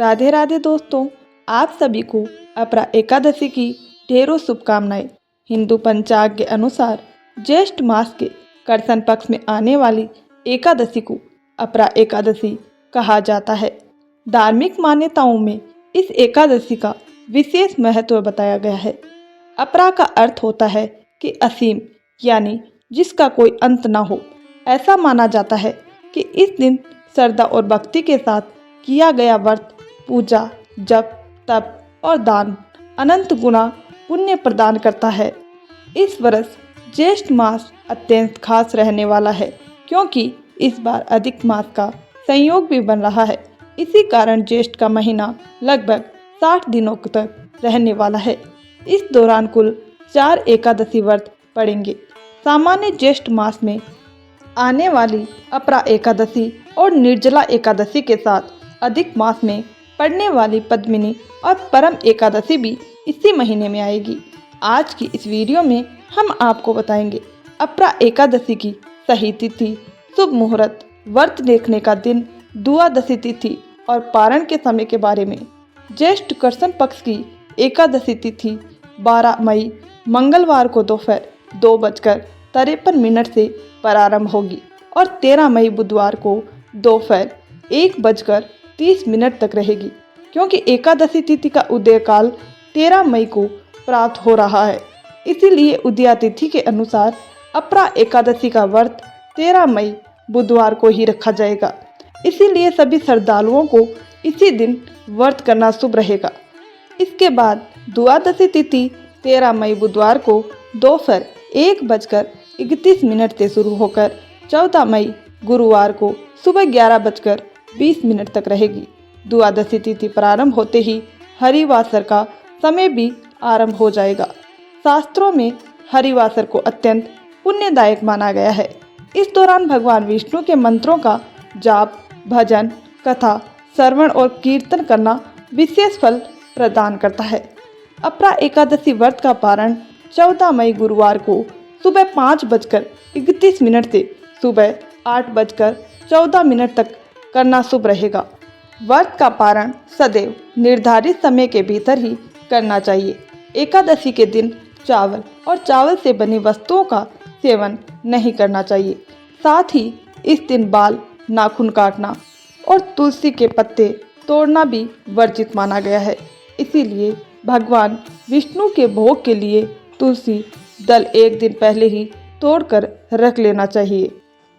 राधे राधे दोस्तों, आप सभी को अपरा एकादशी की ढेरों शुभकामनाएं। हिंदू पंचांग के अनुसार ज्येष्ठ मास के करसन पक्ष में आने वाली एकादशी को अपरा एकादशी कहा जाता है। धार्मिक मान्यताओं में इस एकादशी का विशेष महत्व बताया गया है। अपरा का अर्थ होता है कि असीम, यानी जिसका कोई अंत ना हो। ऐसा माना जाता है कि इस दिन श्रद्धा और भक्ति के साथ किया गया व्रत, पूजा, जप, तप और दान अनंत गुना पुण्य प्रदान करता है। इस वर्ष ज्येष्ठ मास अत्यंत खास रहने वाला है, क्योंकि इस बार अधिक मास का संयोग भी बन रहा है। इसी कारण ज्येष्ठ का महीना लगभग 60 दिनों तक रहने वाला है। इस दौरान कुल 4 एकादशी व्रत पड़ेंगे। सामान्य ज्येष्ठ मास में आने वाली अपरा एकादशी और निर्जला एकादशी के साथ अधिक मास में पड़ने वाली पद्मिनी और परम एकादशी भी इसी महीने में आएगी। आज की इस वीडियो में हम आपको बताएंगे अपरा एकादशी की सही तिथि, शुभ मुहूर्त, व्रत देखने का दिन, द्वादशी तिथि और पारण के समय के बारे में। ज्येष्ठ कृष्ण पक्ष की एकादशी तिथि 12 मई मंगलवार को दोपहर 2:53 से प्रारंभ होगी और 13 मई बुधवार को दोपहर 1:30 तक रहेगी। क्योंकि एकादशी तिथि का उदय काल 13 मई को प्राप्त हो रहा है, इसीलिए उदया तिथि के अनुसार अपरा एकादशी का व्रत 13 मई बुधवार को ही रखा जाएगा। इसीलिए सभी श्रद्धालुओं को इसी दिन व्रत करना शुभ रहेगा। इसके बाद द्वादशी तिथि 13 मई बुधवार को दोपहर 1:31 से शुरू होकर 14 मई गुरुवार को सुबह 11:20 तक रहेगी। द्वादशी तिथि प्रारंभ होते ही हरिवासर का समय भी आरंभ हो जाएगा। शास्त्रों में हरिवासर को अत्यंत पुण्यदायक माना गया है। इस दौरान भगवान विष्णु के मंत्रों का जाप, भजन, कथा, श्रवण और कीर्तन करना विशेष फल प्रदान करता है। अपरा एकादशी व्रत का पारण 14 मई गुरुवार को सुबह 5:31 से सुबह 8:14 तक करना शुभ रहेगा। व्रत का पारण सदैव निर्धारित समय के भीतर ही करना चाहिए। एकादशी के दिन चावल और चावल से बनी वस्तुओं का सेवन नहीं करना चाहिए। साथ ही इस दिन बाल, नाखून काटना और तुलसी के पत्ते तोड़ना भी वर्जित माना गया है। इसीलिए भगवान विष्णु के भोग के लिए तुलसी दल एक दिन पहले ही तोड़कर रख लेना चाहिए।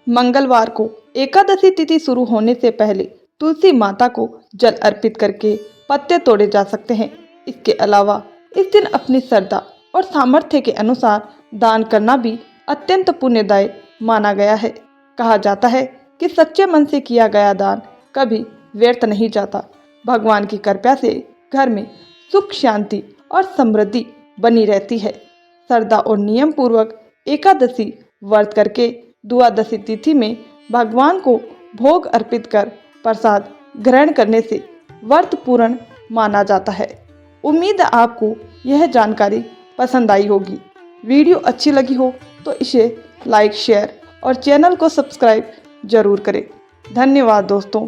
मंगलवार को एकादशी तिथि शुरू होने से पहले तुलसी माता को जल अर्पित करके पत्ते तोड़े जा सकते हैं। इसके अलावा इस दिन अपनी श्रद्धा और सामर्थ्य के अनुसार दान करना भी अत्यंत पुण्यदायी माना गया है। कहा जाता है कि सच्चे मन से किया गया दान कभी व्यर्थ नहीं जाता। भगवान की कृपा से घर में सुख, शांति और समृद्धि बनी रहती है। श्रद्धा और नियम पूर्वक एकादशी व्रत करके द्वादशी तिथि में भगवान को भोग अर्पित कर प्रसाद ग्रहण करने से व्रत पूर्ण माना जाता है। उम्मीद है आपको यह जानकारी पसंद आई होगी। वीडियो अच्छी लगी हो तो इसे लाइक, शेयर और चैनल को सब्सक्राइब जरूर करें। धन्यवाद दोस्तों।